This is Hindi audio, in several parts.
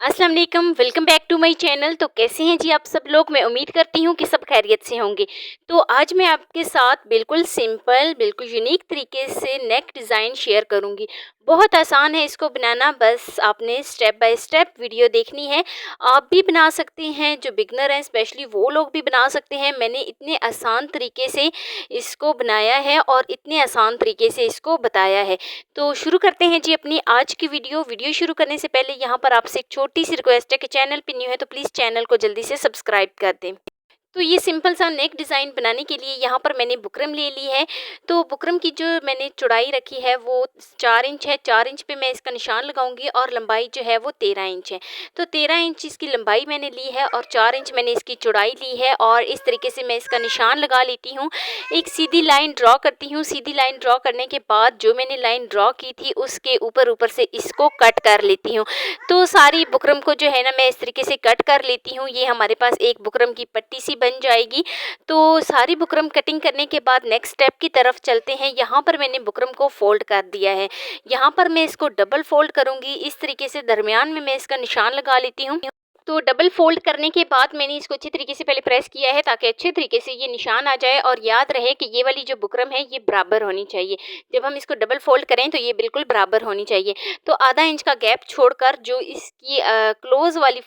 अस्सलाम वालेकुम, welcome back to my channel. तो कैसे हैं जी आप सब लोग? मैं उम्मीद करती हूँ कि सब खैरियत से होंगे। तो आज मैं आपके साथ बिल्कुल सिंपल, बिल्कुल यूनिक तरीके से नेक डिज़ाइन शेयर करूँगी। बहुत आसान है इसको बनाना, बस आपने स्टेप बाय स्टेप वीडियो देखनी है। आप भी बना सकते हैं, जो बिगिनर हैं स्पेशली वो लोग भी बना सकते हैं। मैंने इतने आसान तरीके से इसको बनाया है और इतने आसान तरीके से इसको बताया है। तो शुरू करते हैं जी अपनी आज की वीडियो शुरू करने से पहले यहाँ पर आपसे एक छोटी सी रिक्वेस्ट है कि चैनल पे न्यू है तो प्लीज़ चैनल को जल्दी से सब्सक्राइब कर दें। तो ये सिंपल सा नेक डिज़ाइन बनाने के लिए यहाँ पर मैंने बुकरम ले ली है। तो बुकरम की जो मैंने चौड़ाई रखी है वो 4 इंच है। 4 इंच पे मैं इसका निशान लगाऊंगी और लंबाई जो है वो 13 इंच है। तो 13 इंच इसकी लंबाई मैंने ली है और 4 इंच मैंने इसकी चौड़ाई ली है और इस तरीके से मैं इसका निशान लगा लेती हूँ। एक सीधी लाइन ड्रॉ करती हूँ। सीधी लाइन ड्रॉ करने के बाद जो मैंने लाइन ड्रॉ की थी उसके ऊपर से इसको कट कर लेती हूँ। तो सारी बुकरम को जो है ना मैं इस तरीके से कट कर लेती हूँ। ये हमारे पास एक बुकरम की पट्टी सी बन जाएगी। तो सारी बुकरम कटिंग करने के बाद नेक्स्ट स्टेप की तरफ चलते हैं। यहाँ पर मैंने बुकरम को फोल्ड कर दिया है। यहाँ पर मैं इसको डबल फोल्ड करूँगी। इस तरीके से दरमियान में मैं इसका निशान लगा लेती हूँ। तो डबल फोल्ड करने के बाद मैंने इसको अच्छी तरीके से पहले प्रेस किया है ताकि अच्छे तरीके से ये निशान आ जाए और याद रहे कि ये वाली जो बुकरम है ये बराबर होनी चाहिए। जब हम इसको डबल फोल्ड करें तो ये बिल्कुल बराबर होनी चाहिए। तो आधा इंच का गैप छोड़कर जो इसकी क्लोज वाली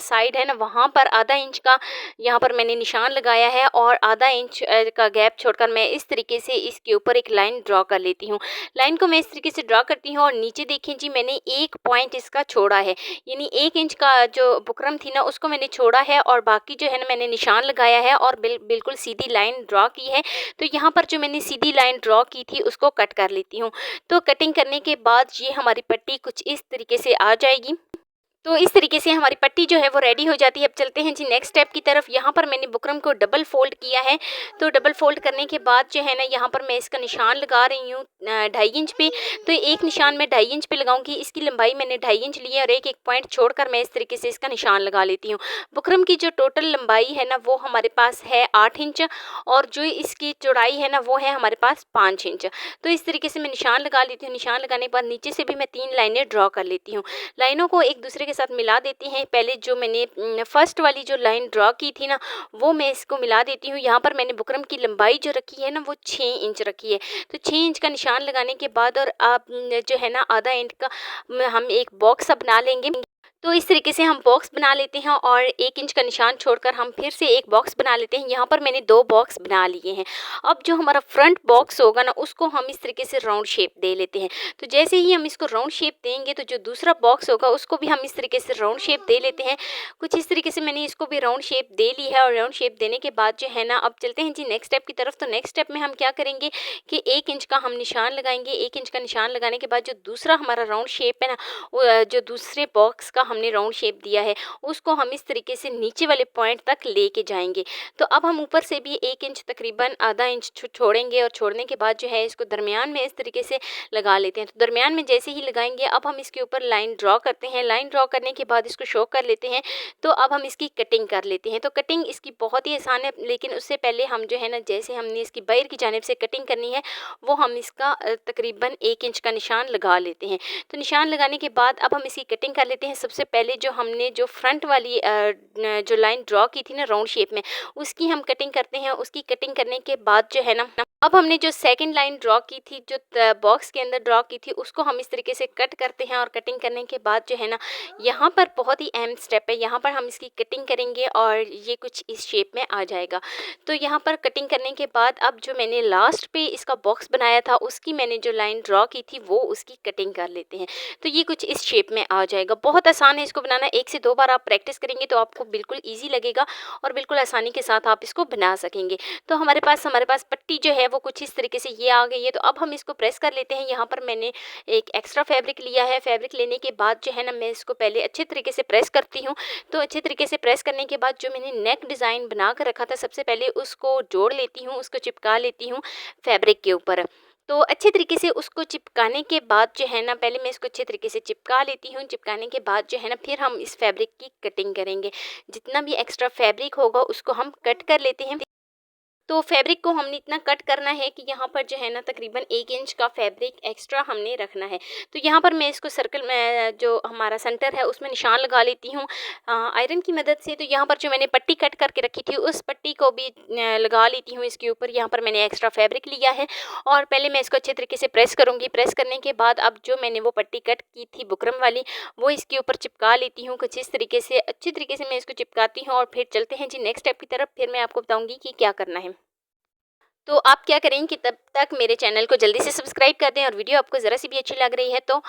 साइड है ना वहाँ पर आधा इंच का यहाँ पर मैंने निशान लगाया है और आधा इंच का गैप छोड़कर मैं इस तरीके से इसके ऊपर एक लाइन ड्रॉ कर लेती हूँ। लाइन को मैं इस तरीके से ड्रॉ करती हूँ और नीचे देखें जी मैंने एक पॉइंट इसका छोड़ा है। यानी 1 इंच का जो बुकरम थी ना उसको मैंने छोड़ा है और बाकी जो है ना मैंने निशान लगाया है और बिल्कुल सीधी लाइन ड्रॉ की है। तो यहाँ पर जो मैंने सीधी लाइन ड्रॉ की थी उसको कट कर लेती हूँ। तो कटिंग करने के बाद ये हमारी पट्टी कुछ इस तरीके से आ जाएगी। तो इस तरीके से हमारी पट्टी जो है वो रेडी हो जाती है। अब चलते हैं जी नेक्स्ट स्टेप की तरफ। यहाँ पर मैंने बुकरम को डबल फोल्ड किया है। तो डबल फोल्ड करने के बाद जो है ना यहाँ पर मैं इसका निशान लगा रही हूँ 2.5 इंच पे। तो एक निशान मैं 2.5 इंच पे लगाऊंगी। इसकी लंबाई मैंने 2.5 इंच ली है और एक पॉइंट छोड़कर मैं इस तरीके से इसका निशान लगा लेती हूँ। बुकरम की जो टोटल लंबाई है ना वो हमारे पास है 8 इंच और जो इसकी चौड़ाई है ना वो है हमारे पास 5 इंच। तो इस तरीके से मैं निशान लगा लेती हूँ। निशान लगाने के बाद नीचे से भी मैं 3 लाइनें ड्रॉ कर लेती हूँ। लाइनों को एक दूसरे के साथ मिला देते हैं। पहले जो मैंने फर्स्ट वाली जो लाइन ड्रॉ की थी ना वो मैं इसको मिला देती हूँ। यहाँ पर मैंने बुकरम की लंबाई जो रखी है ना वो 6 इंच रखी है। तो 6 इंच का निशान लगाने के बाद और आप जो है ना आधा इंच का हम एक बॉक्स बना लेंगे। तो इस तरीके से हम बॉक्स बना लेते हैं और 1 इंच का निशान छोड़कर हम फिर से एक बॉक्स बना लेते हैं। यहाँ पर मैंने 2 बॉक्स बना लिए हैं। अब जो हमारा फ्रंट बॉक्स होगा ना उसको हम इस तरीके से राउंड शेप दे लेते हैं। तो जैसे ही हम इसको राउंड शेप देंगे तो जो दूसरा बॉक्स होगा उसको भी हम इस तरीके से राउंड शेप दे लेते हैं। कुछ इस तरीके से मैंने इसको भी राउंड शेप दे ली है और राउंड शेप देने के बाद जो है ना अब चलते हैं जी नेक्स्ट स्टेप की तरफ। तो नेक्स्ट स्टेप में हम क्या करेंगे कि 1 इंच का हम निशान लगाएंगे। 1 इंच का निशान लगाने के बाद जो दूसरा हमारा राउंड शेप है ना जो दूसरे बॉक्स का हमने राउंड शेप दिया है उसको हम इस तरीके से नीचे वाले पॉइंट तक लेके जाएंगे। तो अब हम ऊपर से भी 1 इंच तकरीबन आधा इंच छोड़ेंगे और छोड़ने के बाद जो है इसको दरमियान में इस तरीके से लगा लेते हैं। तो दरमियान में जैसे ही लगाएंगे अब हम इसके ऊपर लाइन ड्रॉ करते हैं। लाइन ड्रॉ करने के बाद इसको शो कर लेते हैं। तो अब हम इसकी कटिंग कर लेते हैं। तो कटिंग इसकी बहुत ही आसान है लेकिन उससे पहले हम जो है ना जैसे हमने इसकी बाहर की जानिब से कटिंग करनी है वो हम इसका तकरीबन 1 इंच का निशान लगा लेते हैं। तो निशान लगाने के बाद अब हम इसकी कटिंग कर लेते हैं। सबसे पहले जो हमने जो फ्रंट वाली जो लाइन ड्रॉ की थी ना राउंड शेप में उसकी हम कटिंग करते हैं। उसकी कटिंग करने के बाद जो है ना अब हमने जो सेकंड लाइन ड्रॉ की थी जो बॉक्स के अंदर ड्रॉ की थी उसको हम इस तरीके से कट करते हैं और कटिंग करने के बाद जो है ना यहाँ पर बहुत ही अहम स्टेप है। यहाँ पर हम इसकी कटिंग करेंगे और ये कुछ इस शेप में आ जाएगा। तो यहाँ पर कटिंग करने के बाद अब जो मैंने लास्ट पे इसका बॉक्स बनाया था उसकी मैंने जो लाइन ड्रॉ की थी वो उसकी कटिंग कर लेते हैं। तो ये कुछ इस शेप में आ जाएगा। बहुत आसान है इसको बनाना। 1 से 2 बार आप प्रैक्टिस करेंगे तो आपको बिल्कुल ईजी लगेगा और बिल्कुल आसानी के साथ आप इसको बना सकेंगे। तो हमारे पास पट्टी जो है वो कुछ इस तरीके से ये आ गई है। तो अब हम इसको प्रेस कर लेते हैं। यहाँ पर मैंने एक एक्स्ट्रा फैब्रिक लिया है। फैब्रिक लेने के बाद जो है ना मैं इसको पहले अच्छे तरीके से प्रेस करती हूँ। तो अच्छे तरीके से प्रेस करने के बाद जो मैंने नेक डिज़ाइन बना कर रखा था सबसे पहले उसको जोड़ लेती हूँ, उसको चिपका लेती हूँ फैब्रिक के ऊपर। तो अच्छे तरीके से उसको चिपकाने के बाद जो है ना पहले मैं इसको अच्छे तरीके से चिपका लेती हूँ। चिपकाने के बाद जो है ना फिर हम इस फैब्रिक की कटिंग करेंगे। जितना भी एक्स्ट्रा फैब्रिक होगा उसको हम कट कर लेते हैं। तो फैब्रिक को हमने इतना कट करना है कि यहाँ पर जो है ना तकरीबन 1 इंच का फैब्रिक एक्स्ट्रा हमने रखना है। तो यहाँ पर मैं इसको सर्कल में जो हमारा सेंटर है उसमें निशान लगा लेती हूँ आयरन की मदद से। तो यहाँ पर जो मैंने पट्टी कट करके रखी थी उस पट्टी को भी लगा लेती हूँ इसके ऊपर। यहाँ पर मैंने एक्स्ट्रा फैब्रिक लिया है और पहले मैं इसको अच्छे तरीके से प्रेस करूँगी। प्रेस करने के बाद अब जो मैंने वो पट्टी कट की थी बुकरम वाली वो इसके ऊपर चिपका लेती हूँ कुछ इस तरीके से। अच्छी तरीके से मैं इसको चिपकाती हूँ और फिर चलते हैं जी नेक्स्ट स्टेप की तरफ। फिर मैं आपको बताऊँगी कि क्या करना है। तो आप क्या करें कि तब तक मेरे चैनल को जल्दी से सब्सक्राइब कर दें और वीडियो आपको ज़रा सी भी अच्छी लग रही है तो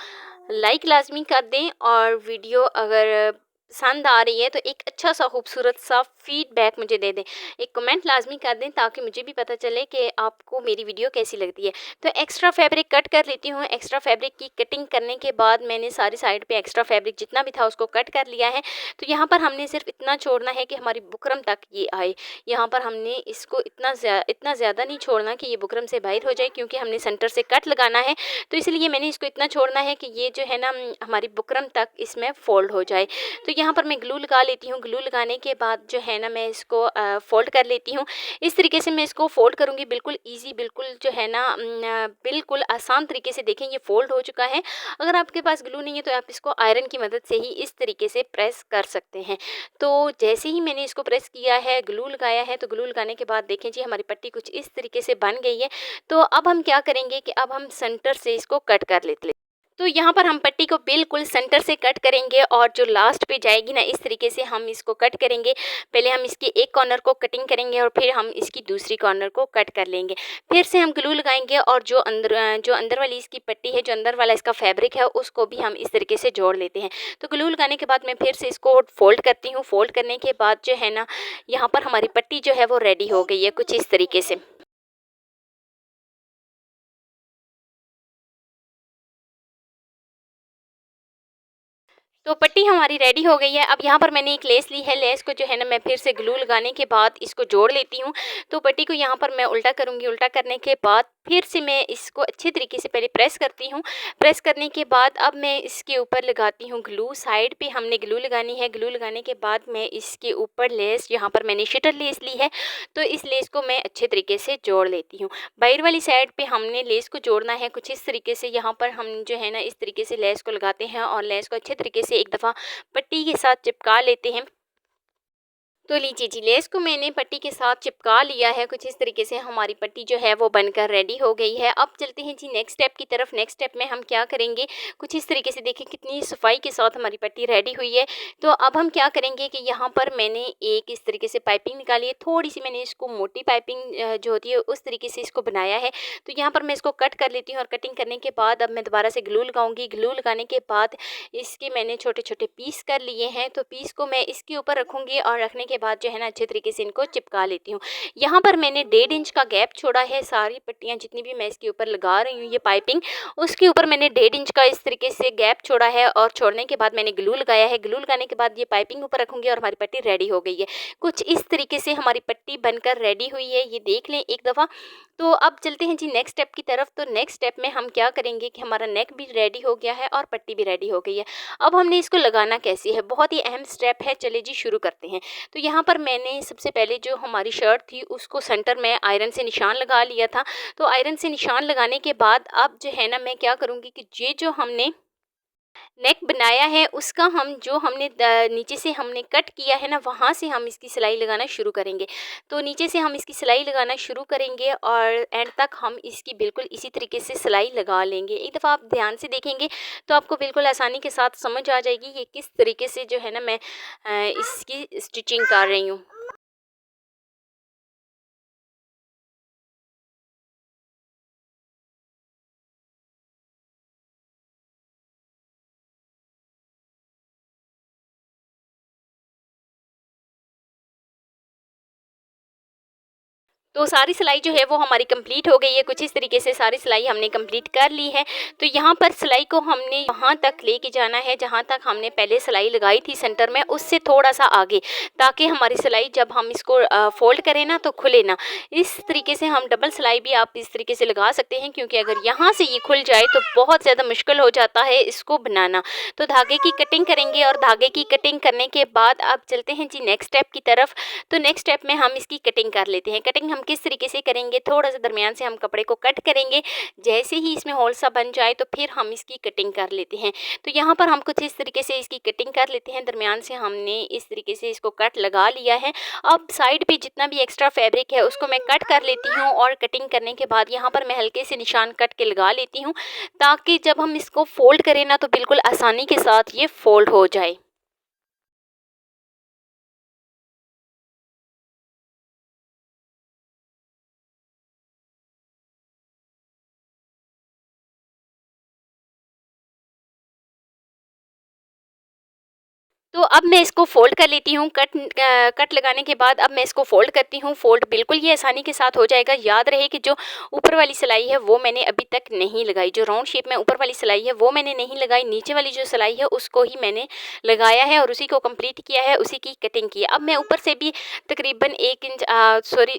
लाइक लाजमी कर दें, और वीडियो अगर पसंद आ रही है तो एक अच्छा सा खूबसूरत सा फीडबैक मुझे दे दें, एक कमेंट लाजमी कर दें ताकि मुझे भी पता चले कि आपको मेरी वीडियो कैसी लगती है। तो एक्स्ट्रा फैब्रिक कट कर लेती हूँ। एक्स्ट्रा फैब्रिक की कटिंग करने के बाद मैंने सारी साइड पे एक्स्ट्रा फैब्रिक जितना भी था उसको कट कर लिया है। तो यहाँ पर हमने सिर्फ इतना छोड़ना है कि हमारी बुकरम तक ये आए। यहाँ पर हमने इसको इतना ज़्यादा नहीं छोड़ना कि ये बुकरम से बाहर हो जाए, क्योंकि हमने सेंटर से कट लगाना है। तो इसलिए मैंने इसको इतना छोड़ना है कि ये जो है ना हमारी बुकरम तक इसमें फोल्ड हो जाए। तो यहाँ पर मैं ग्लू लगा लेती हूँ। ग्लू लगाने के बाद जो है ना मैं इसको फोल्ड कर लेती हूँ। इस तरीके से मैं इसको फोल्ड करूँगी, बिल्कुल ईजी, बिल्कुल जो है ना बिल्कुल आसान तरीके से। देखें ये फोल्ड हो चुका है। अगर आपके पास ग्लू नहीं है तो आप इसको आयरन की मदद से ही इस तरीके से प्रेस कर सकते हैं। तो जैसे ही मैंने इसको प्रेस किया है, ग्लू लगाया है, तो ग्लू लगाने के बाद देखें जी हमारी पट्टी कुछ इस तरीके से बन गई है। तो अब हम क्या करेंगे कि अब हम सेंटर से इसको कट कर लेते हैं। तो यहाँ पर हम पट्टी को बिल्कुल सेंटर से कट करेंगे और जो लास्ट पे जाएगी ना इस तरीके से हम इसको कट करेंगे। पहले हम इसके एक कॉर्नर को कटिंग करेंगे और फिर हम इसकी दूसरी कॉर्नर को कट कर लेंगे। फिर से हम ग्लू लगाएंगे और जो अंदर वाली इसकी पट्टी है, जो अंदर वाला इसका फैब्रिक है, उसको भी हम इस तरीके से जोड़ लेते हैं। तो ग्लू लगाने के बाद मैं फिर से इसको फोल्ड करती हूँ। फोल्ड करने के बाद जो है ना यहाँ पर हमारी पट्टी जो है वो रेडी हो गई है कुछ इस तरीके से। तो पट्टी हमारी रेडी हो गई है। अब यहाँ पर मैंने एक लेस ली है। लेस को जो है ना मैं फिर से ग्लू लगाने के बाद इसको जोड़ लेती हूँ। तो पट्टी को यहाँ पर मैं उल्टा करूँगी। उल्टा करने के बाद फिर से मैं इसको अच्छे तरीके से पहले प्रेस करती हूँ। प्रेस करने के बाद अब मैं इसके ऊपर लगाती हूँ ग्लू। साइड पे हमने ग्लू लगानी है। ग्लू लगाने के बाद मैं इसके ऊपर लेस, यहाँ पर मैंने शटर लेस ली है, तो इस लेस को मैं अच्छे तरीके से जोड़ लेती हूँ। बाहर वाली साइड पे हमने लेस को जोड़ना है कुछ इस तरीके से। यहाँ पर हम जो है ना इस तरीके से लेस को लगाते हैं और लेस को अच्छे तरीके से एक दफ़ा पट्टी के साथ चिपका लेते हैं। तो लीजिए जी लेस को मैंने पट्टी के साथ चिपका लिया है कुछ इस तरीके से। हमारी पट्टी जो है वो बनकर रेडी हो गई है। अब चलते हैं जी नेक्स्ट स्टेप की तरफ। नेक्स्ट स्टेप में हम क्या करेंगे, कुछ इस तरीके से देखें कितनी सफाई के साथ हमारी पट्टी रेडी हुई है। तो अब हम क्या करेंगे कि यहाँ पर मैंने एक इस तरीके से पाइपिंग निकाली है। थोड़ी सी मैंने इसको मोटी पाइपिंग जो होती है उस तरीके से इसको बनाया है। तो यहाँ पर मैं इसको कट कर लेती हूँ और कटिंग करने के बाद अब मैं दोबारा से ग्लू लगाऊंगी। ग्लू लगाने के बाद इसके मैंने छोटे छोटे पीस कर लिए हैं। तो पीस को मैं इसके ऊपर रखूँगी और रखने के बाद जो है ना अच्छे तरीके से इनको चिपका लेती हूँ। यहाँ पर मैंने 1.5 इंच का गैप छोड़ा है। सारी पट्टियाँ जितनी भी मैं इसके ऊपर लगा रही हूँ ये पाइपिंग, उसके ऊपर मैंने 1.5 इंच का इस तरीके से गैप छोड़ा है और छोड़ने के बाद मैंने ग्लू लगाया है। ग्लू लगाने के बाद ये पाइपिंग ऊपर रखूँगी और हमारी पट्टी रेडी हो गई है। कुछ इस तरीके से हमारी पट्टी बनकर रेडी हुई है, ये देख लें एक दफ़ा। तो अब चलते हैं जी नेक्स्ट स्टेप की तरफ। तो नेक्स्ट स्टेप में हम क्या करेंगे कि हमारा नेक भी रेडी हो गया है और पट्टी भी रेडी हो गई है। अब हमने इसको लगाना कैसे है, बहुत ही अहम स्टेप है। चलिए जी शुरू करते हैं। तो यहाँ पर मैंने सबसे पहले जो हमारी शर्ट थी उसको सेंटर में आयरन से निशान लगा लिया था। तो आयरन से निशान लगाने के बाद अब जो है ना मैं क्या करूँगी कि ये जो हमने नेक बनाया है उसका हम जो हमने नीचे से हमने कट किया है ना वहाँ से हम इसकी सिलाई लगाना शुरू करेंगे। तो नीचे से हम इसकी सिलाई लगाना शुरू करेंगे और एंड तक हम इसकी बिल्कुल इसी तरीके से सिलाई लगा लेंगे। एक दफ़ा आप ध्यान से देखेंगे तो आपको बिल्कुल आसानी के साथ समझ आ जाएगी ये किस तरीके से जो है ना मैं इसकी स्टिचिंग कर रही हूँ। तो सारी सिलाई जो है वो हमारी कंप्लीट हो गई है। कुछ इस तरीके से सारी सिलाई हमने कंप्लीट कर ली है। तो यहाँ पर सिलाई को हमने वहाँ तक लेके जाना है जहाँ तक हमने पहले सिलाई लगाई थी सेंटर में, उससे थोड़ा सा आगे, ताकि हमारी सिलाई जब हम इसको फोल्ड करें ना तो खुले ना। इस तरीके से हम डबल सिलाई भी आप इस तरीके से लगा सकते हैं, क्योंकि अगर यहाँ से ये खुल जाए तो बहुत ज़्यादा मुश्किल हो जाता है इसको बनाना। तो धागे की कटिंग करेंगे और धागे की कटिंग करने के बाद अब चलते हैं जी नेक्स्ट स्टेप की तरफ। तो नेक्स्ट स्टेप में हम इसकी कटिंग कर लेते हैं। कटिंग हम हम किस तरीके से करेंगे, थोड़ा-सा दरमियान से हम कपड़े को कट करेंगे। जैसे ही इसमें होल सा बन जाए तो फिर हम इसकी कटिंग कर लेते हैं। तो यहाँ पर हम कुछ इस तरीके से इसकी कटिंग कर लेते हैं। दरमियान से हमने इस तरीके से इसको कट लगा लिया है। अब साइड पे जितना भी एक्स्ट्रा फैब्रिक है उसको मैं कट कर लेती हूँ और कटिंग करने के बाद यहाँ पर मैं हल्के से निशान कट के लगा लेती हूँ, ताकि जब हम इसको फ़ोल्ड करें ना तो बिल्कुल आसानी के साथ ये फ़ोल्ड हो जाए। तो अब मैं इसको फ़ोल्ड कर लेती हूँ। कट लगाने के बाद अब मैं इसको फ़ोल्ड करती हूँ। फ़ोल्ड बिल्कुल ये आसानी के साथ हो जाएगा। याद रहे कि जो ऊपर वाली सिलाई है वो मैंने अभी तक नहीं लगाई। जो राउंड शेप में ऊपर वाली सिलाई है वो मैंने नहीं लगाई। नीचे वाली जो सिलाई है उसको ही मैंने लगाया है और उसी को कंप्लीट किया है, उसी की कटिंग की है। अब मैं ऊपर से भी तकरीबन 1 इंच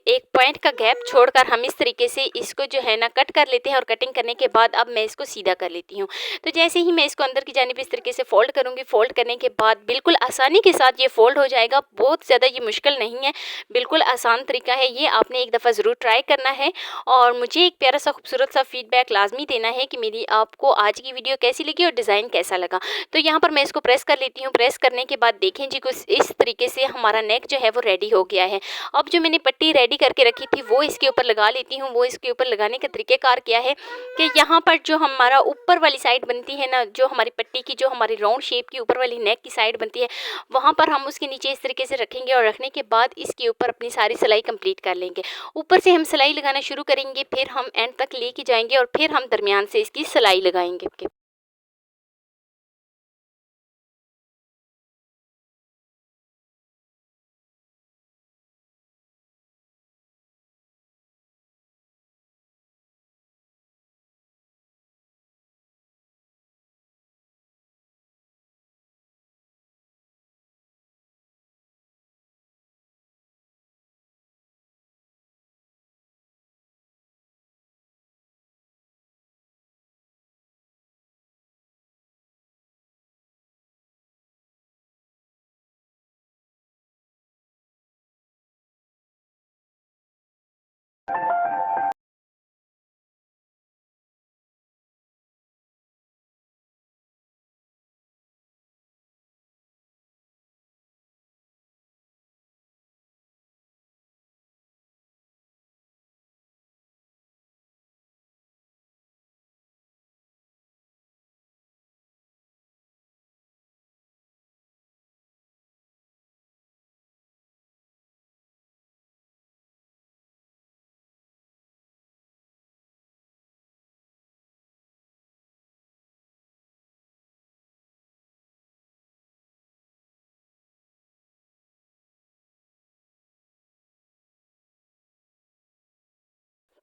1 पॉइंट का गैप छोड़कर हम इस तरीके से इसको जो है ना कट कर लेते हैं और कटिंग करने के बाद अब मैं इसको सीधा कर लेती हूँ। तो जैसे ही मैं इसको अंदर की जानिब इस तरीके से फ़ोल्ड करूँगी, फ़ोल्ड करने के बाद बिल्कुल आसानी के साथ ये फ़ोल्ड हो जाएगा। बहुत ज़्यादा ये मुश्किल नहीं है, बिल्कुल आसान तरीका है ये। आपने एक दफ़ा ज़रूर ट्राई करना है और मुझे एक प्यारा-सा खूबसूरत-सा फ़ीडबैक लाज़मी देना है कि मेरी आपको आज की वीडियो कैसी लगी और डिज़ाइन कैसा लगा। तो यहाँ पर मैं इसको प्रेस कर लेती हूँ। प्रेस करने के बाद देखें जी कुछ इस तरीके से हमारा नेक जो है वो रेडी हो गया है। अब जो मैंने पट्टी रेडी करके रखी थी वो इसके ऊपर लगा लेती हूँ। वो इसके ऊपर लगाने का तरीक़ेकार क्या है कि यहाँ पर जो हमारा ऊपर वाली साइड बनती है ना, जो हमारी पट्टी की जो हमारी राउंड शेप की ऊपर वाली नेक की साइड बनती है, वहाँ पर हम उसके नीचे इस तरीके से रखेंगे और रखने के बाद इसके ऊपर अपनी सारी सिलाई कंप्लीट कर लेंगे। ऊपर से हम सिलाई लगाना शुरू करेंगे, फिर हम एंड तक लेके जाएँगे और फिर हम दरमियान से इसकी सिलाई लगाएँगे।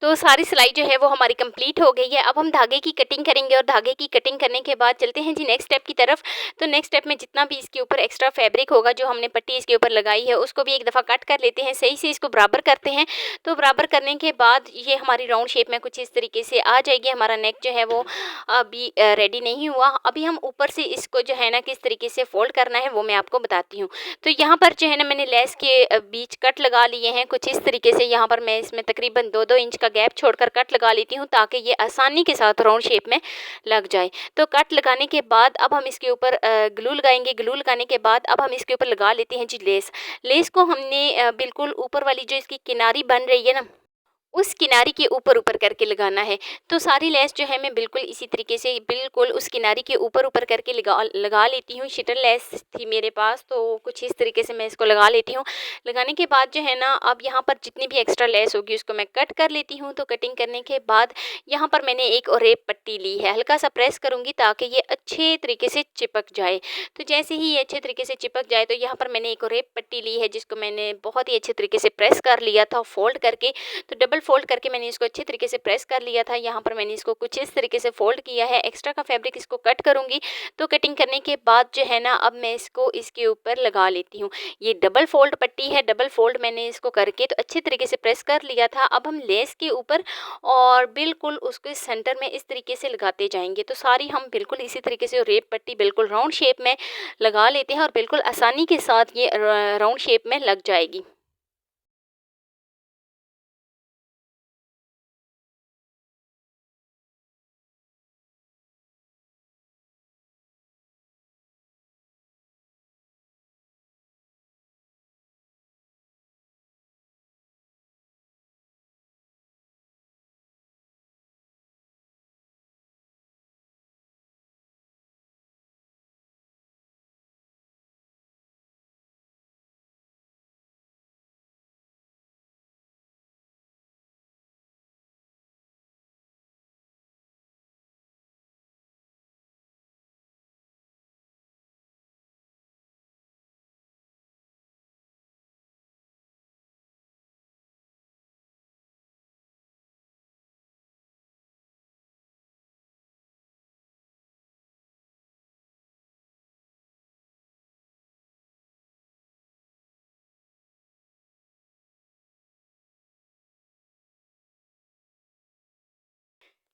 तो सारी सिलाई जो है वो हमारी कंप्लीट हो गई है। अब हम धागे की कटिंग करेंगे और धागे की कटिंग करने के बाद चलते हैं जी नेक्स्ट स्टेप की तरफ। तो नेक्स्ट स्टेप में जितना भी इसके ऊपर एक्स्ट्रा फैब्रिक होगा, जो हमने पट्टी इसके ऊपर लगाई है, उसको भी एक दफ़ा कट कर लेते हैं। सही से इसको बराबर करते हैं। तो बराबर करने के बाद ये हमारी राउंड शेप में कुछ इस तरीके से आ जाएगी। हमारा नेक जो है वो अभी रेडी नहीं हुआ। अभी हम ऊपर से इसको जो है ना किस तरीके से फ़ोल्ड करना है वो मैं आपको बताती हूँ। तो यहाँ पर जो है ना मैंने लेस के बीच कट लगा लिए हैं कुछ इस तरीके से। यहाँ पर मैं इसमें तकरीबन 2-2 इंच का गैप छोड़कर कट लगा लेती हूँ, ताकि ये आसानी के साथ राउंड शेप में लग जाए। तो कट लगाने के बाद अब हम इसके ऊपर ग्लू लगाएँगे। ग्लू लगाने के बाद अब हम इसके ऊपर लगा लेते हैं जी लेस। लेस को हमने बिल्कुल ऊपर वाली जो इसकी किनारी बन रही है ना, उस किनारी के ऊपर-ऊपर करके लगाना है। तो सारी लेस जो है मैं बिल्कुल इसी तरीके से बिल्कुल उस किनारी के ऊपर-ऊपर करके लगा लगा लेती हूँ। शिटर लेस थी मेरे पास, तो कुछ इस तरीके से मैं इसको लगा लेती हूँ। लगाने के बाद जो है ना, अब यहाँ पर जितनी भी एक्स्ट्रा लेस होगी उसको मैं कट कर लेती हूँ। तो कटिंग करने के बाद यहाँ पर मैंने एक ओरेप पट्टी ली है। हल्का-सा प्रेस करूँगी ताकि ये अच्छे तरीके से चिपक जाए। तो जैसे ही ये अच्छे तरीके से चिपक जाए तो यहाँ पर मैंने एक ओरेप पट्टी ली है, जिसको मैंने बहुत ही अच्छे तरीके से प्रेस कर लिया था फ़ोल्ड करके। तो डबल फ़ोल्ड करके मैंने इसको अच्छे तरीके से प्रेस कर लिया था। यहाँ पर मैंने इसको कुछ इस तरीके से फ़ोल्ड किया है। एक्स्ट्रा का फैब्रिक इसको कट करूँगी। तो कटिंग करने के बाद जो है ना, अब मैं इसको इसके ऊपर लगा लेती हूँ। ये डबल फ़ोल्ड पट्टी है, डबल फ़ोल्ड मैंने इसको करके तो अच्छे तरीके से प्रेस कर लिया था। अब हम लेस के ऊपर और बिल्कुल उसके सेंटर में इस तरीके से लगाते जाएँगे। तो सारी हम बिल्कुल इसी तरीके से रेप पट्टी बिल्कुल राउंड शेप में लगा लेते हैं और बिल्कुल आसानी के साथ ये राउंड शेप में लग जाएगी।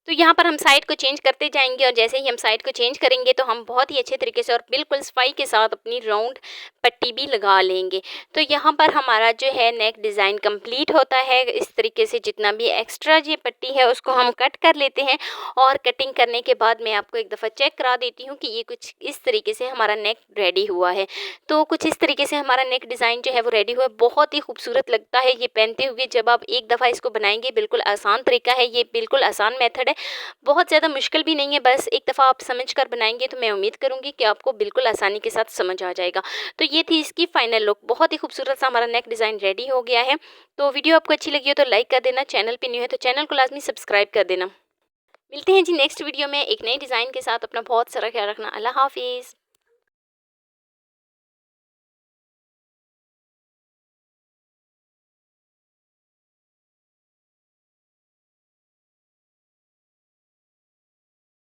तो यहाँ पर हम साइड को चेंज करते जाएंगे और जैसे ही हम साइड को चेंज करेंगे तो हम बहुत ही अच्छे तरीके से और बिल्कुल सफाई के साथ अपनी राउंड पट्टी भी लगा लेंगे। तो यहाँ पर हमारा जो है नेक डिज़ाइन कंप्लीट होता है। इस तरीके से जितना भी एक्स्ट्रा ये पट्टी है उसको हम कट कर लेते हैं और कटिंग करने के बाद मैं आपको एक दफ़ा चेक करा देती हूँ कि ये कुछ इस तरीके से हमारा नेक रेडी हुआ है। तो कुछ इस तरीके से हमारा नेक डिज़ाइन जो है वो रेडी हुआ है। बहुत ही खूबसूरत लगता है ये पहनते हुए। जब आप एक दफ़ा इसको बनाएंगे, बिल्कुल आसान तरीका है ये, बिल्कुल आसान मेथड है, बहुत ज़्यादा मुश्किल भी नहीं है। बस एक दफ़ा आप समझ कर बनाएंगे तो मैं उम्मीद करूँगी कि आपको बिल्कुल आसानी के साथ समझ आ जाएगा। तो ये थी इसकी फाइनल लुक। बहुत ही खूबसूरत सा हमारा नेक डिज़ाइन रेडी हो गया है। तो वीडियो आपको अच्छी लगी हो तो लाइक कर देना, चैनल पे न्यू है तो चैनल को लाजमी सब्सक्राइब कर देना। मिलते हैं जी नेक्स्ट वीडियो में एक नए डिज़ाइन के साथ। अपना बहुत सारा ख्याल रखना। अल्लाह हाफिज़।